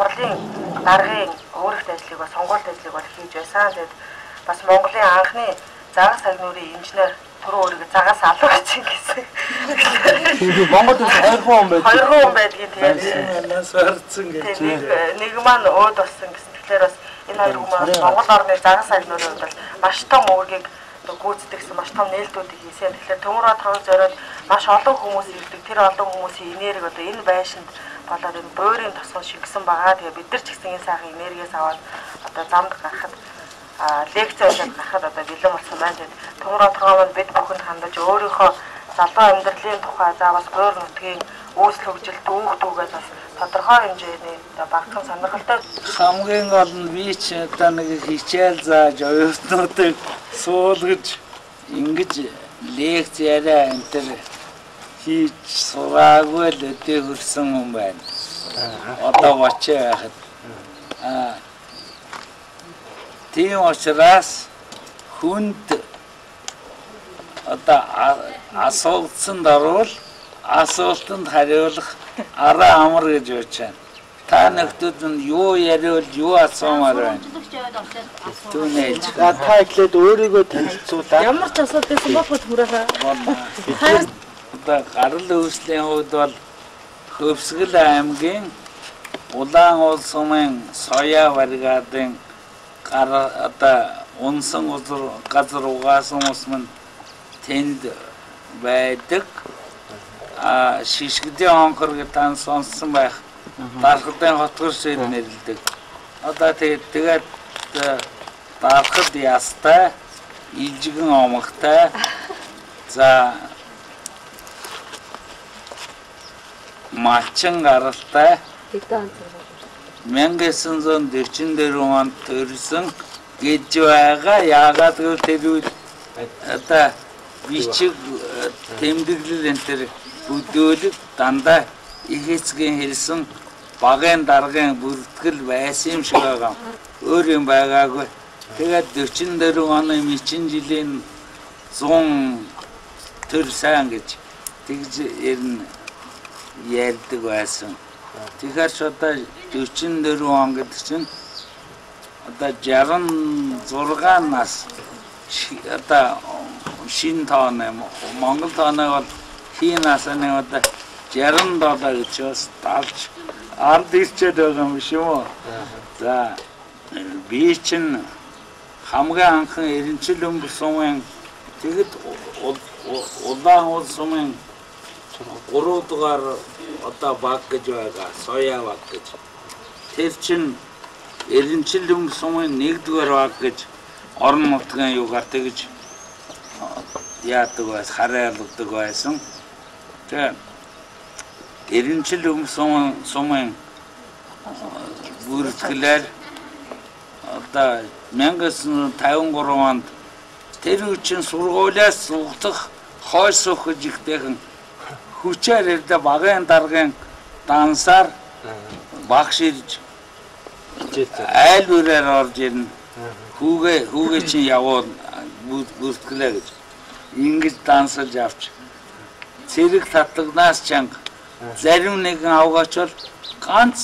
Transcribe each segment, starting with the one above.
Монголын даргын өөрөлт ажлыг ба сонгуульт ажлыг бол хийж байсан. Тэгээд бас Монголын анхны загас агнуурын инженер түрүү өөрийгөө загас алгаж гэсэн. Монгол улс 2 хүн байдаг. 2 хүн байдгийн тэгээд нас орцсон гэж. Нэг маань өөд болсон гэсэн. Тэгэхээр бас энэ хоёр хүмүүс Монгол орны загас агнуурын бол маш том үүргийг гүйцэтгэсэн маш том нээлтүүдийг хийсэн. Тэгэхээр төмөр бодлогыг зориод маш олон хүмүүс ирдэг. Тэр олон хүмүүсийн энерги одоо энэ байшинд болоод энэ буурийн тосгон шингэсэн байгаа. Тэгээ бид нар ч гэсэн энэ сайхан энергиээс аваад одоо замд гарахад лекц хийгээд гарахад одоо бэлэн болсон байна. Тэгээд төмөр бодлогоо бид бүхэнд хандаж өөрийнхөө залуу амьдралын тухай заавал буур нутгийн үүсэл хөгжил дүүгдүүгээд бас тодорхой хэмжээний багтхан сонирхолтой хамгийн гол нь би ч одоо нэг хичээл зааж оюутнуудыг суулгаж ингэж лекц яриа энэ төр хийж сураагүй л өдөө хөрсөн юм байна. Одоо очиж байхад тийм учраас хүнд одоо асуултанд орвол асуултанд хариулах араа амар гэж бодож байна. Та нөхдүүд нь юу яриул, юу асуумаар байна. Түүнээс та эхлээд өөрийгөө танилцуулаад ямар ч асуудал байсан бохот хүрээхаа. Одоо гарал үүслийн хувьд бол Хөвсгөл аймгийн Улаан улс сумын Соёо бригадын одоо унсан газар угаасан хүмүүс мань тэнд байдаг. Шишгдийн онхор гэдэг сонссон байх. Дархадын хотгорш нэрлэдэг. Одоо тэгээд дархад ястай, ижигэн омогтой. За малчин гаралтай. 1944 онд төрсөн гэж байгаа. Яагаад гэвэл тэр үед одоо бичиг тэмдэглэл энэ төр бүдүүлэг дандаа их эцгийн хэлсэн багын даргын бүртгэл байсан юм шиг байгаа. Өөр юм байгаагүй. Тэгээд 44 оны мэчин жилийн 100 төр сайн гэж тэгж ярьдаг байсан. Тэгэхээр ч одоо 44 он гэдэг чинь одоо 66 нас одоо шин тооны Монгол тооны бол хин насны одоо 67 гэж бас талж ард ирчээд байгаа юм шүү үү. За би чинь хамгийн анхан Эренчил өмб сумын тэгэд Улаан улс сумын 3 дугаар одоо баг гэж байгаа. Соёо баг гэж. Тэр чинь Эренчил өмб сумын 1 дугаар баг гэж орон нутгийн югаар тэгж яадаг байс хараалдаг байсан. Тэгээд Эренчил өмб сумын бүртгэлээр одоо 1953 онд тэр үчин сургуулиас сугдах хойш суух гэж ихтэйхэн хүчээр ирдэ багын даргын дансаар багш ирж айл бүрээр орж ирнэ. Хүүгээ чинь явуул бүртгэлээ гэж ингэж дансалж авч цэрэг татлагнаас чанга зарим нэгэн авгаач бол ганц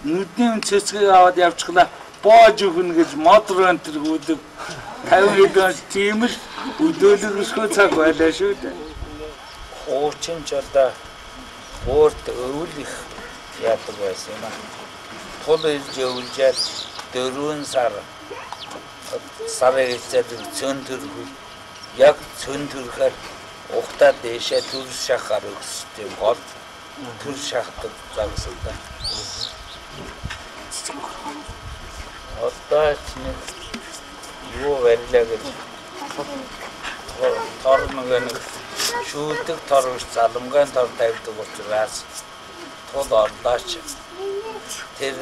нүдний цэцгийг аваад явчихлаа боож өгнө гэж мотор өнтергүүлэг 50 хэдэн тийм л өдөөлөшгүй цаг байлаа шүү дээ. Хуучин ч одоо өөрт өвөл их яадаг байсан юм аа. Тул ирж өвлжээд 4 сар эцэд цөн төрхөв. Яг цөн төрхөөр ухтаа дэшээ төр шахаар өгсөв бол төр шахдаг загсаа да. Одоо чинь юу барилаа гэж тор нэг шүүлдэг тор биш заламгаан тор тавьдаг учраас тул орлооч тэр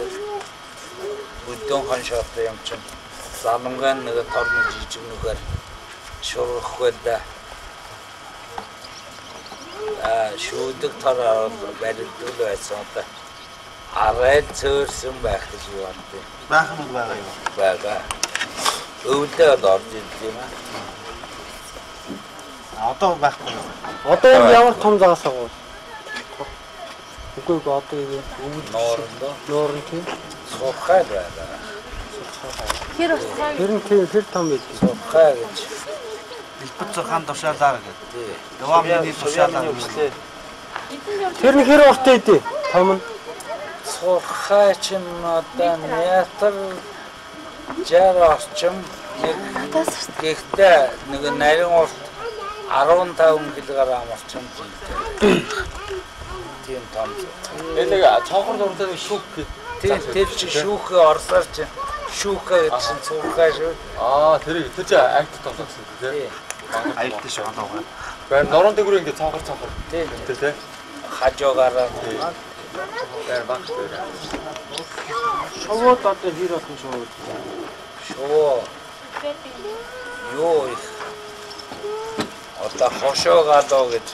бүдүүн хон шаттай юм чинь заламгаан нэг торны жижиг нүгээр шурахгүй да. Шүүлдэг тор барилдул байсан одоо арай цөөрсөн байх гэж байна. Баахан уу байгаа юу? Бага. Өвдөө орж ирд юм аа. Одоо байхгүй. Одоо ямар том загас агуу? Үгүй одоо өвд Норн тийм. Сурхай байна. Хэр устай. Тэр том байд. Сурхай гэж. Илбэт зурхаан тушаалаар гэдэг. Яваамны тушаалаар үслээ. Тэр нь хэр урттай дээ? Том нь. Сурхай чинь одоо метр 60 орчим нэг гэхдээ нэг нарийн урт 15 кг орчим тийм том. Нэг цонхор дуртай шүүх гэдэг. Тэр чи шүүхээ орсоор чи шүүхээ гэсэн сурхай шүү. Тэр чи акт тоглосон тийм. Аялт шүү одоо. Бэр норон дээгүүр ингэ цонхор. Тийм тий. Хажуугаараа Бэр багт. Шовод одоо хэр болсон шовод? шоо ёо их одоо хошоо гадаа гэж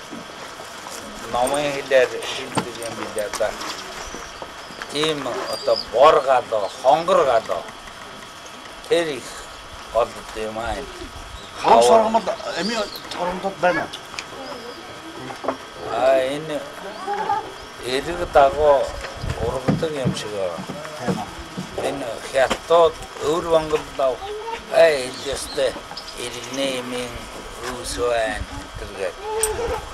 номын хэлээр хэлдэг юм билээ да. Тийм одоо бор гадаа, хонгор гадаа тэр их гол юм аа. Хам саргамд эми орондод байна. Энэ эрэг дагуу ургадаг юм шиг байна. Энэ хятад өвөр Монголдоо ястэй иргэнийн үсвэн тэрэг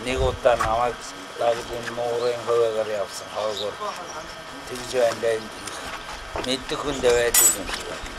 нэг удаа намайг дагуулын мөрийн хаваагаар явсан хаваагаар тэгж байна мэддэг хүн дэвэдэг юм шиг байна.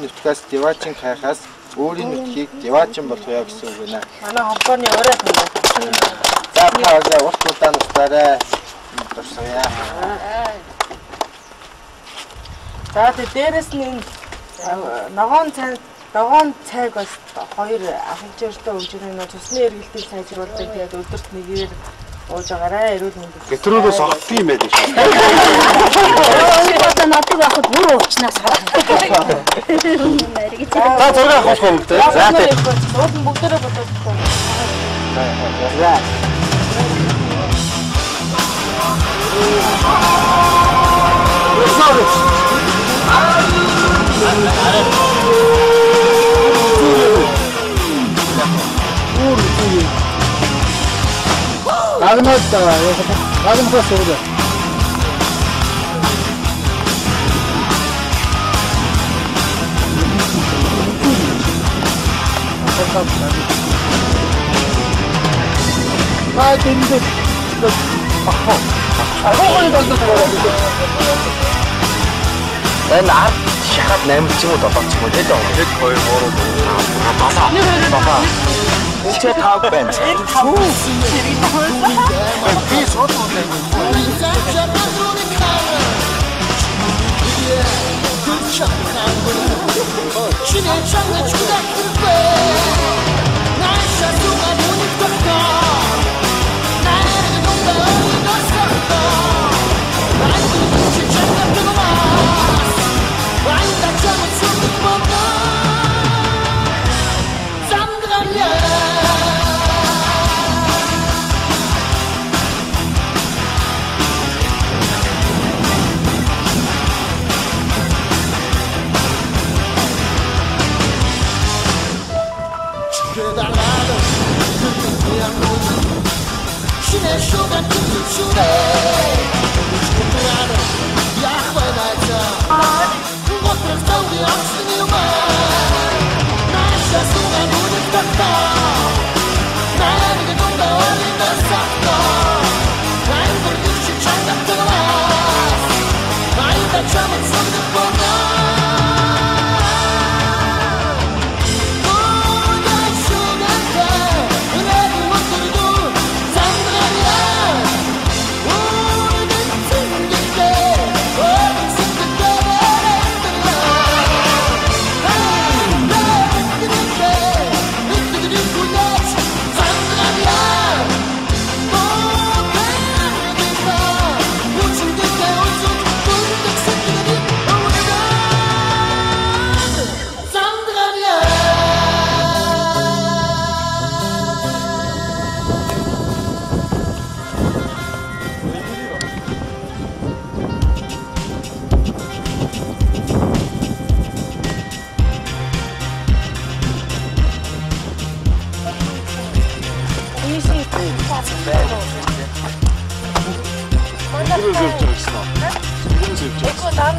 Нэвтгэс Девачин хайхаас өөрийн нутгийг Девачин болгоё гэсэн үг байна. Манай холбооны орой байна. За таагаа урт удаан устаарай. Турсая. За дээрээс нь ногоон цайг бас хоёр ахалжиртай хөгжрийн цусны эргэлтийг сайжруулдаг. Тэгээд өдөрт нэгээр ууж байгаарай. Эрүүл мэндийг. Гэтрүүдээс огт юм байдаг шүү. Одоо нотог авахд бүр уучнаас хаа. Та зураг авах юм те. За тий. Уулын бүгдээрээ бодож За. Агнатта, агнатта суура. 근데 난 шахаад 8 ч юм уу 7 ч юм уу хэд байгаа. Хэд 2 3 бага. Чи тав байна. Энэ тав. Би сууд Эко дан.